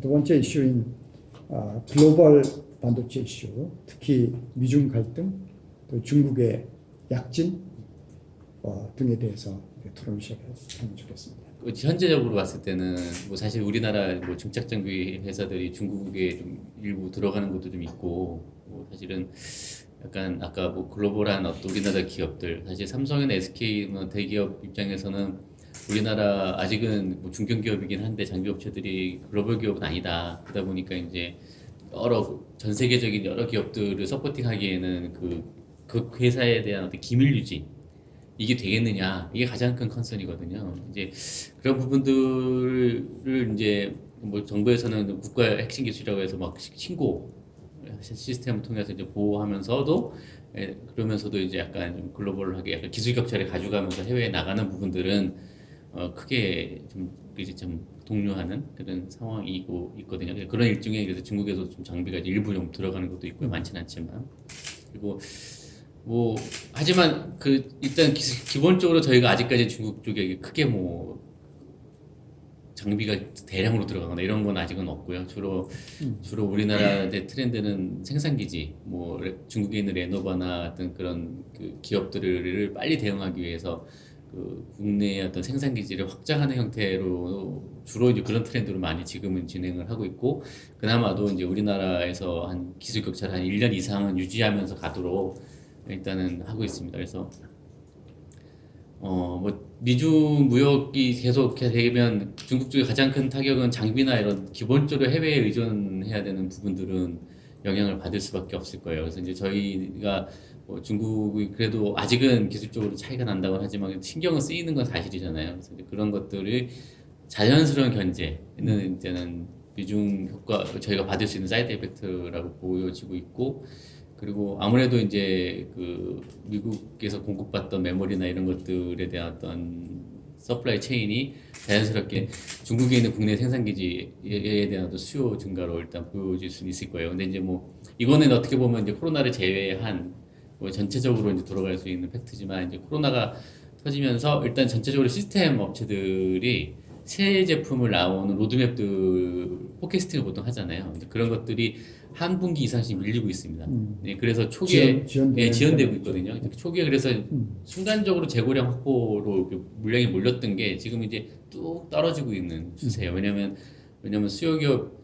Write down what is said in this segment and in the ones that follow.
두 번째 이슈인 글로벌 반도체 이슈, 특히 미중 갈등, 또 중국의 약진 등에 대해서 토론을 시작하면 좋겠습니다. 현재적으로 봤을 때는 뭐 사실 우리나라 뭐 중착 장비 회사들이 중국에 좀 일부 들어가는 것도 좀 있고, 뭐 사실은 약간 아까 뭐 글로벌한 어떤 우리나라 기업들, 사실 삼성이나 SK 뭐 대기업 입장에서는 우리나라 아직은 뭐 중견기업이긴 한데 장비 업체들이 글로벌 기업은 아니다. 그러다 보니까 이제 전 세계적인 여러 기업들을 서포팅하기에는 그 회사에 대한 어떤 기밀 유지, 이게 되겠느냐, 이게 가장 큰 컨선이거든요. 이제 그런 부분들을 이제 뭐 정부에서는 국가 핵심 기술이라고 해서 막 신고 시스템을 통해서 이제 보호하면서도, 그러면서도 이제 약간 좀 글로벌하게 약간 기술 격차를 가져가면서 해외에 나가는 부분들은 크게 좀 이제 좀 동요하는 그런 상황이고 있거든요. 그런 일종의, 그래서 중국에서 좀 장비가 이제 일부 좀 들어가는 것도 있고요. 많지는 않지만. 그리고 뭐 하지만 일단 기본적으로 저희가 아직까지 중국 쪽에 크게 뭐 장비가 대량으로 들어가거나 이런 건 아직은 없고요. 주로 우리나라의 트렌드는 생산기지, 뭐 중국에 있는 레노버나 어떤 그런 그 기업들을 빨리 대응하기 위해서 국내의 어떤 생산기지를 확장하는 형태로 주로 이제 그런 트렌드로 많이 지금은 진행을 하고 있고, 그나마도 이제 우리나라에서 한 기술 격차를 한 1년 이상은 유지하면서 가도록 일단은 하고 있습니다. 그래서 뭐 미중 무역이 계속 되면 중국 쪽의 가장 큰 타격은 장비나 이런 기본적으로 해외에 의존해야 되는 부분들은 영향을 받을 수밖에 없을 거예요. 그래서 이제 저희가 뭐 중국이 그래도 아직은 기술적으로 차이가 난다고 하지만 신경은 쓰이는 건 사실이잖아요. 그래서 이제 그런 것들이 자연스러운 견제는 이제는 미중 효과, 저희가 받을 수 있는 사이드 이펙트라고 보여지고 있고, 그리고 아무래도 이제 미국에서 공급받던 메모리나 이런 것들에 대한 어떤 서플라이 체인이 자연스럽게 중국에 있는 국내 생산기지에 대한 어떤 수요 증가로 일단 보여질 수는 있을 거예요. 근데 이제 뭐 이거는 어떻게 보면 이제 코로나를 제외한 뭐 전체적으로 이제 돌아갈 수 있는 팩트지만, 이제 코로나가 터지면서 일단 전체적으로 시스템 업체들이 새 제품을 나오는 로드맵들 포캐스팅을 보통 하잖아요. 근데 그런 것들이 한 분기 이상씩 밀리고 있습니다. 네, 그래서 초기에 지연되고 있거든요. 초기에 그래서 순간적으로 재고량 확보로 물량이 몰렸던 게 지금 이제 뚝 떨어지고 있는 추세예요. 왜냐면 수요기업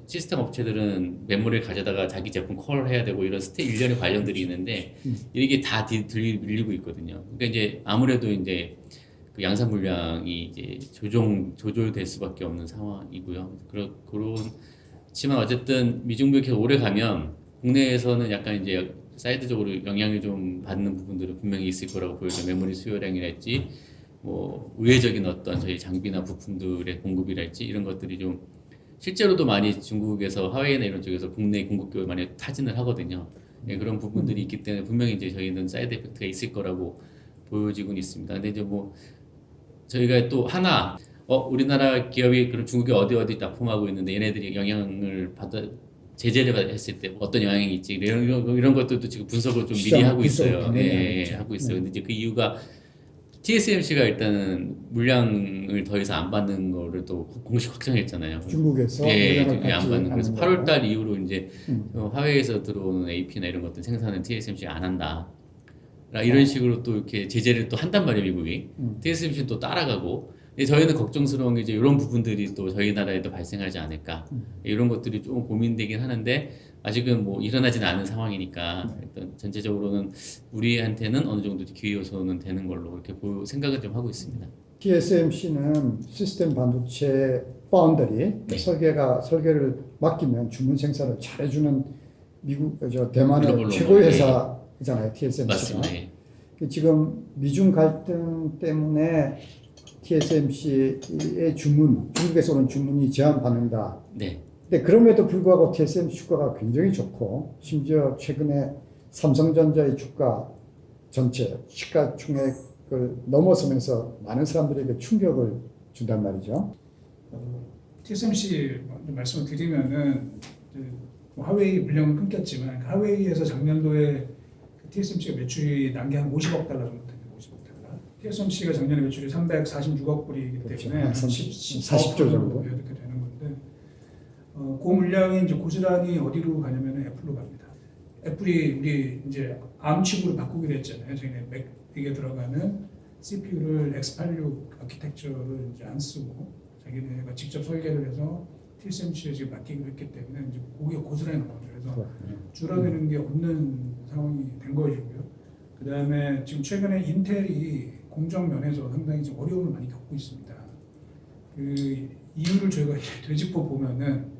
시스템 업체들은 메모리를 가져다가 자기 제품 콜해야 되고 이런 일련의 관련들이 있는데 이게 다 밀리고 있거든요. 그러니까 이제 아무래도 이제 그 양산 물량이 이제 조절될 수밖에 없는 상황이고요. 그렇지만 어쨌든 미중국이 계속 오래 가면 국내에서는 약간 이제 사이드적으로 영향을 좀 받는 부분들은 분명히 있을 거라고 보여요. 메모리 수요량이랄지, 뭐 의외적인 어떤 저희 장비나 부품들의 공급이랄지 이런 것들이 좀 실제로도 많이 중국에서 하웨이나 이런 쪽에서 국내 공급기를 많이 타진을 하거든요. 그런 부분들이 있기 때문에 분명히 이제 저희는 사이드 이펙트가 있을 거라고 보여지고는 있습니다. 근데 이제 뭐 저희가 또 하나 우리나라 기업이 그럼 중국에 어디 납품하고 있는데 얘네들이 영향을 받아 제재를 했을 때 어떤 영향이 있지, 이런 것들도 지금 분석을 좀 미리 하고 있어요. 하고 있어요. 근데 이제 그 이유가 TSMC가 일단은 물량을 더 이상 안 받는 거를 또 공식 확정했잖아요. 중국에서 안 받는. 그래서 8월달 이후로 이제 화웨이에서 들어오는 AP나 이런 것들 생산은 TSMC가 안 한다. 이런 식으로 또 이렇게 제재를 또 한단 말이에요, 미국이. TSMC는 또 따라가고. 근데 저희는 걱정스러운 게 이제 이런 부분들이 또 저희 나라에도 발생하지 않을까. 이런 것들이 좀 고민되긴 하는데 아직은 뭐 일어나진 않은 상황이니까 일단 전체적으로는 우리한테는 어느 정도 기회 요소는 되는 걸로 이렇게 생각을 좀 하고 있습니다. TSMC는 시스템 반도체 파운더리 설계를 맡기면 주문 생산을 잘해주는 대만의 최고의 회사잖아요, TSMC가. 맞습니다. 지금 미중 갈등 때문에 TSMC의 중국에서 오는 주문이 제한받는다. 네. 근데 그럼에도 불구하고 TSMC 주가가 굉장히 좋고, 심지어 최근에 삼성전자의 주가 전체 시가총액을 넘어서면서 많은 사람들에게 충격을 준단 말이죠. TSMC 말씀을 드리면은 화웨이 물량은 끊겼지만 화웨이에서 작년도에 TSMC가 매출이 난 게 한 50억 달러 정도 됩니다. 50억 달러. TSMC가 작년에 매출이 346억 불이기 때문에 그렇죠. 40조 정도 이렇게 되는 건데, 그 물량이 이제 고스란히 어디로 가냐면 애플로 갑니다. 애플이 우리 이제 ARM 칩으로 바꾸기로 했잖아요. 저희는 맥에 들어가는 CPU를 x86 아키텍처를 이제 안 쓰고 자기네가 직접 설계를 해서 TSMC에 지금 맡기기로 했기 때문에 이제 그게 고스란히 나오죠. 그래서 줄어드는 게 없는 상황이 된 것이고요. 그 다음에 지금 최근에 인텔이 공정 면에서 상당히 지금 어려움을 많이 겪고 있습니다. 그 이유를 저희가 되짚어 보면은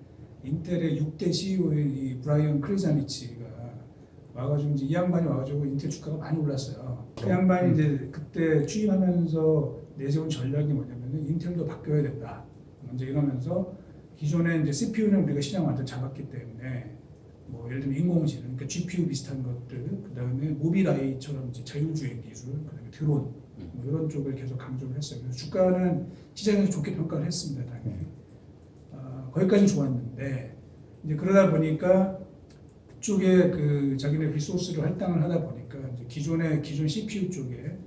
인텔의 6대 CEO인 이 브라이언 크리자니치가 와가지고 이제 이 양반이 와가지고 인텔 주가가 많이 올랐어요. 그 양반이 이제 그때 취임하면서 내세운 전략이 뭐냐면은 인텔도 바뀌어야 된다. 먼저 이러면서 기존에 이제 CPU는 우리가 시장 완전 잡았기 때문에 뭐 예를 들면 인공지능, 그러니까 GPU 비슷한 것들, 그 다음에 모빌아이처럼 이제 자율주행 기술, 그 다음에 드론 뭐 이런 쪽을 계속 강조를 했어요. 그래서 주가는 시장에서 좋게 평가를 했습니다, 당연히. 거기까지는 좋았는데 이제 그러다 보니까 그쪽에 그 자기네 리소스를 할당을 하다 보니까 이제 기존 CPU 쪽에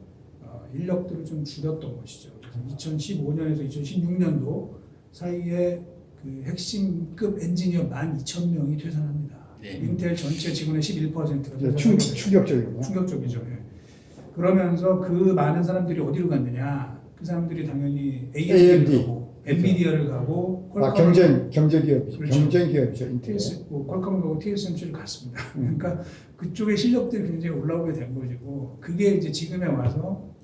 인력들을 좀 줄였던 것이죠. 그래서 2015년에서 2016년도 사이에 그 핵심급 엔지니어 12,000명이 퇴사합니다. 네. 인텔 전체 직원의 11%가 네, 충격적이군요. 충격적이죠. 예. 그러면서 그 많은 사람들이 어디로 갔느냐? 그 사람들이 당연히 AMD를 가고 엔비디아를 가고 경쟁 기업이죠. 그렇죠. 경쟁 기업이죠. 인텔. 퀄컴 가고 TSMC를 갔습니다. 그러니까 그쪽의 실력들이 굉장히 올라오게 된 것이고 그게 이제 지금에 와서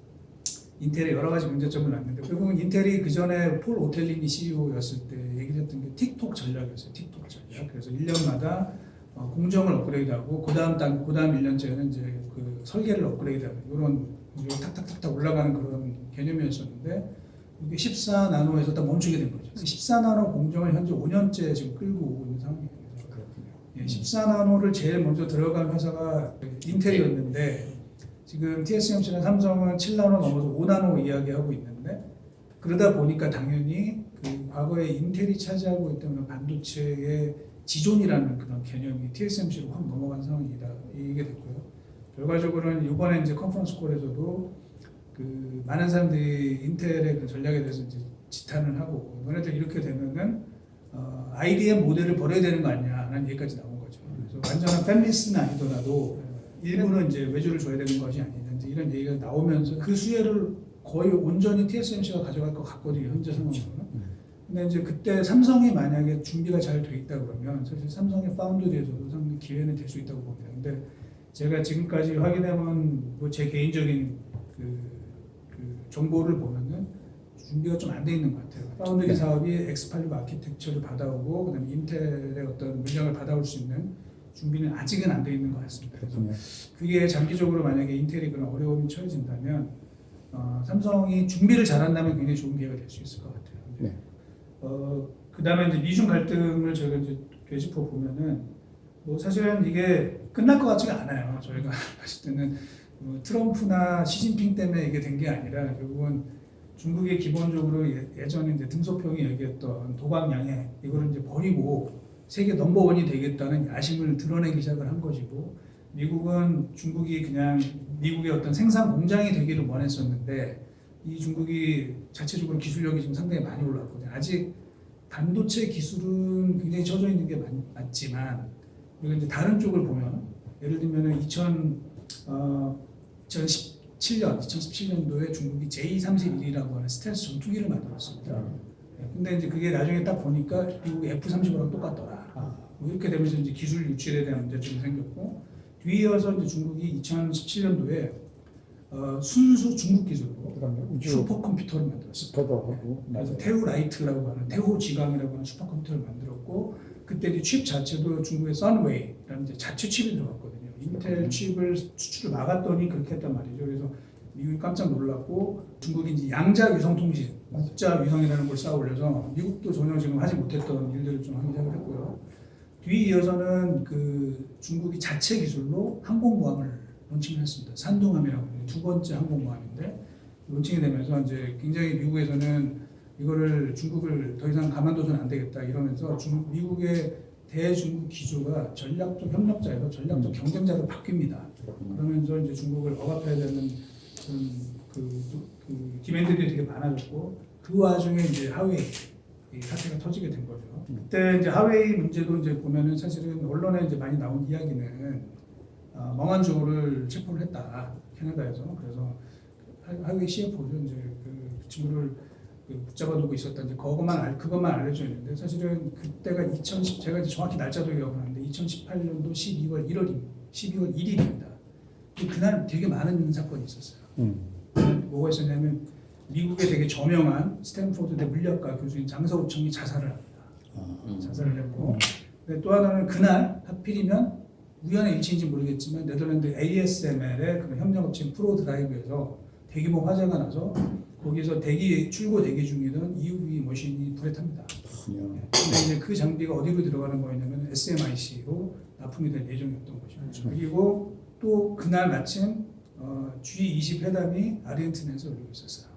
인텔에 여러 가지 문제점을 놨는데 결국은 인텔이 그 전에 폴 오텔리니 CEO였을 때 얘기했던 게 틱톡 전략이었어요. 틱톡 전략. 그래서 1년마다 공정을 업그레이드하고 그다음 1년째는 이제 그 설계를 업그레이드하는 이런 탁탁탁탁 올라가는 그런 개념이었었는데 이게 14나노에서 딱 멈추게 된 거죠. 14나노 공정을 현재 5년째 지금 끌고 오고 있는 상황이에요. 예, 14나노를 제일 먼저 들어간 회사가 인텔이었는데 지금 TSMC나 삼성은 7나노 넘어서 5나노 이야기하고 있는데 그러다 보니까 당연히 그 과거에 인텔이 차지하고 있던 반도체의 지존이라는 그런 개념이 TSMC로 확 넘어간 상황이다 이게 됐고요. 결과적으로는 이번에 이제 컨퍼런스 콜에서도 그 많은 사람들이 인텔의 그 전략에 대해서 이제 지탄을 하고 너네들 이렇게 되면은 IDM 모델을 버려야 되는 거 아니냐라는 얘기까지 나온 거죠. 그래서 완전한 팬리스는 아니더라도 일부는 이제 외주를 줘야 되는 것이 아니냐 이제 이런 얘기가 나오면서 그 수혜를 거의 온전히 TSMC가 가져갈 것 같거든요 현재 상황으로는. 근데 이제 그때 삼성이 만약에 준비가 잘 돼 있다 그러면 사실 삼성의 파운드리에서도 상당히 기회는 될 수 있다고 봅니다. 근데 제가 지금까지 확인해본 뭐 제 개인적인 그 정보를 보면은 준비가 좀 안 돼 있는 것 같아요. 파운드리 사업이 X86 아키텍처를 받아오고 그다음에 인텔의 어떤 물량을 받아올 수 있는 준비는 아직은 안 돼 있는 것 같습니다. 그래서 그게 장기적으로 만약에 인텔이 그런 어려움이 처해진다면 삼성이 준비를 잘한다면 굉장히 좋은 기회가 될 수 있을 것 같아요. 네. 그다음에 이제 미중 갈등을 저희가 이제 되짚어 보면은 뭐 사실은 이게 끝날 것 같지가 않아요. 저희가 봤을 때는 뭐 트럼프나 시진핑 때문에 이게 된 게 아니라 결국은 중국이 기본적으로 예전에 이제 등소평이 얘기했던 도박양해 이거를 이제 버리고 세계 넘버원이 되겠다는 야심을 드러내기 시작을 한 것이고 미국은 중국이 그냥 미국의 어떤 생산 공장이 되기를 원했었는데 이 중국이 자체적으로 기술력이 지금 상당히 많이 올랐거든요. 아직 반도체 기술은 굉장히 처져 있는 게 맞지만 우리가 이제 다른 쪽을 보면 예를 들면 2017년도에 중국이 J31이라고 하는 스텔스 전투기를 만들었습니다. 근데 이제 그게 나중에 딱 보니까 미국 F-35랑 똑같더라. 뭐 이렇게 되면서 이제 기술 유출에 대한 문제점이 생겼고 뒤이어서 이제 중국이 2017년도에 순수 중국 기술로 슈퍼컴퓨터를 만들었어요. 그래서 테오라이트라고 하는 테오지강이라고 하는 슈퍼컴퓨터를 만들었고 그때 이제 칩 자체도 중국의 선웨이라는 이제 자체 칩이 들어갔거든요. 인텔 칩을 수출을 막았더니 그렇게 했단 말이죠. 그래서 미국이 깜짝 놀랐고 중국이 이제 양자 위성 통신, 국자 위성이라는 걸 쌓아 올려서 미국도 전혀 지금 하지 못했던 일들을 좀 하기 시작을 했고요. 뒤이어서는 그 중국이 자체 기술로 항공모함을 론칭을 했습니다. 산둥함이라고 하는 두 번째 항공모함인데 론칭이 되면서 이제 굉장히 미국에서는 이거를 중국을 더 이상 가만둬서는 안 되겠다 이러면서 미국의 대중국 기조가 전략적 협력자에서 전략적 경쟁자로 바뀝니다. 그러면서 이제 중국을 억압해야 되는 그런 그 디맨드들이 되게 많아졌고 그 와중에 이제 하웨이 이 사태가 터지게 된 거죠. 그때 이제 하웨이 문제도 이제 보면은 사실은 언론에 이제 많이 나온 이야기는 멍한조를 체포를 했다 캐나다에서. 그래서 하웨이 CFO죠. 이제 그 친구를 붙잡아두고 있었다. 이제 그것만 알려져 있는데 사실은 그때가 제가 이제 정확히 날짜도 기억하는데 2018년도 12월 1일입니다. 그날 되게 많은 사건이 있었어요. 뭐가 있었냐면 미국의 되게 저명한 스탠포드대 물리학과 교수인 장서우청이 자살을 합니다. 자살을 했고, 근데 또 하나는 그날 하필이면 우연의 일치인지 모르겠지만 네덜란드 ASML의 그 협력업체인 프로드라이브에서 대규모 화재가 나서 거기서 출고 대기 중이던 EUV 머신이 불에 탑니다. 근데 이제 그 장비가 어디로 들어가는 거였냐면 SMIC로 납품이 될 예정이었던 것이죠. 그리고 또 그날 마침 G20 회담이 아르헨티나에서 열리고 있었어요.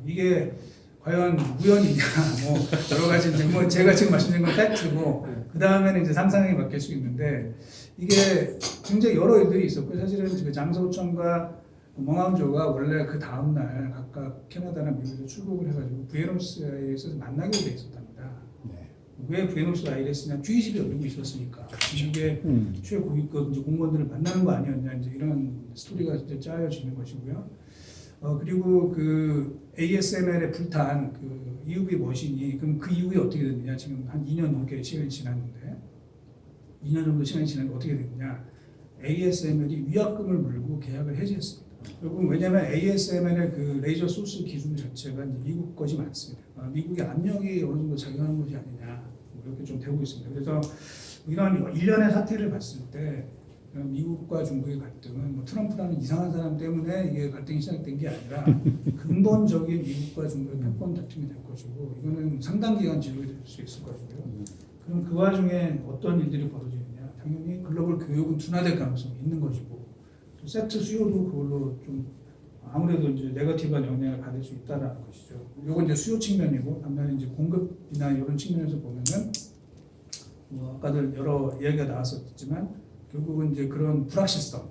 이게 과연 우연이냐, 뭐 여러 가지 이제 뭐 제가 지금 말씀드린 건 팩트고 그 다음에는 이제 상상이 바뀔 수 있는데 이게 굉장히 여러 일들이 있었고 사실은 그 장서우청과 멍한조가 원래 그 다음 날 각각 캐나다나 미국에서 출국을 해가지고 부에노스아이레스에서 만나기로 돼 있었답니다. 왜 부에노스아이레스냐? G20이 열리고 있었으니까 이게 최고위급 이제 공무원들을 만나는 거 아니었냐 이제 이런 스토리가 이제 짜여지는 것이고요. 그리고 그 ASML에 불탄 그 EUV 머신이 그럼 그 이후에 어떻게 됐느냐? 지금 한 2년 넘게 시간이 지났는데 2년 정도 시간이 지났는데 어떻게 됐느냐? ASML이 위약금을 물고 계약을 해지했습니다. 결국 왜냐하면 ASML의 그 레이저 소스 기술 자체가 이제 미국 것이 많습니다. 미국의 압력이 어느 정도 작용하는 것이 아니냐 뭐 이렇게 좀 되고 있습니다. 그래서 이런 일련의 사태를 봤을 때 미국과 중국의 갈등은 뭐 트럼프라는 이상한 사람 때문에 이게 갈등이 시작된 게 아니라 근본적인 미국과 중국의 패권 다툼이 될 것이고 이거는 상당 기간 지속될 수 있을 것이고요. 그럼 그 와중에 어떤 일들이 벌어지느냐? 당연히 글로벌 교육은 둔화될 가능성이 있는 것이고 또 세트 수요도 그걸로 좀 아무래도 이제 네거티브한 영향을 받을 수 있다라는 것이죠. 이건 이제 수요 측면이고 반면에 이제 공급이나 이런 측면에서 보면은 뭐 아까도 여러 이야기가 나왔었지만 결국은 이제 그런 불확실성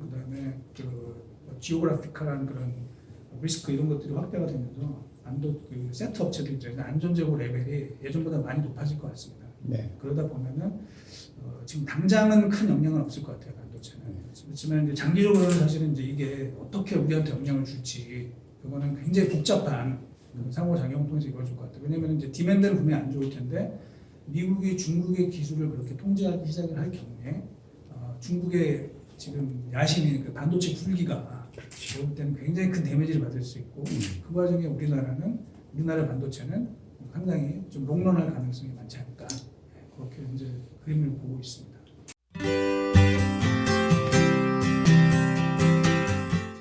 그다음에 그 지오그래피컬한 그런 리스크 이런 것들이 확대가 되면서 그 세트 업체들 입장에서 안전제고 레벨이 예전보다 많이 높아질 것 같습니다. 그러다 보면은 지금 당장은 큰 영향은 없을 것 같아요 반도체는. 그렇지만 이제 장기적으로는 사실은 이제 이게 어떻게 우리한테 영향을 줄지 그거는 굉장히 복잡한 상호작용을 통해서 이루어질 것 같아요. 왜냐하면 이제 디맨드는 분명히 안 좋을 텐데 미국이 중국의 기술을 그렇게 통제하기 시작을 할 경우에 중국의 지금 야심인 그 반도체 불기가 볼 때는 굉장히 큰 데미지를 받을 수 있고 그 과정에 우리나라 반도체는 상당히 좀 롱런할 가능성이 많지 않을까 그렇게 이제 그림을 보고 있습니다.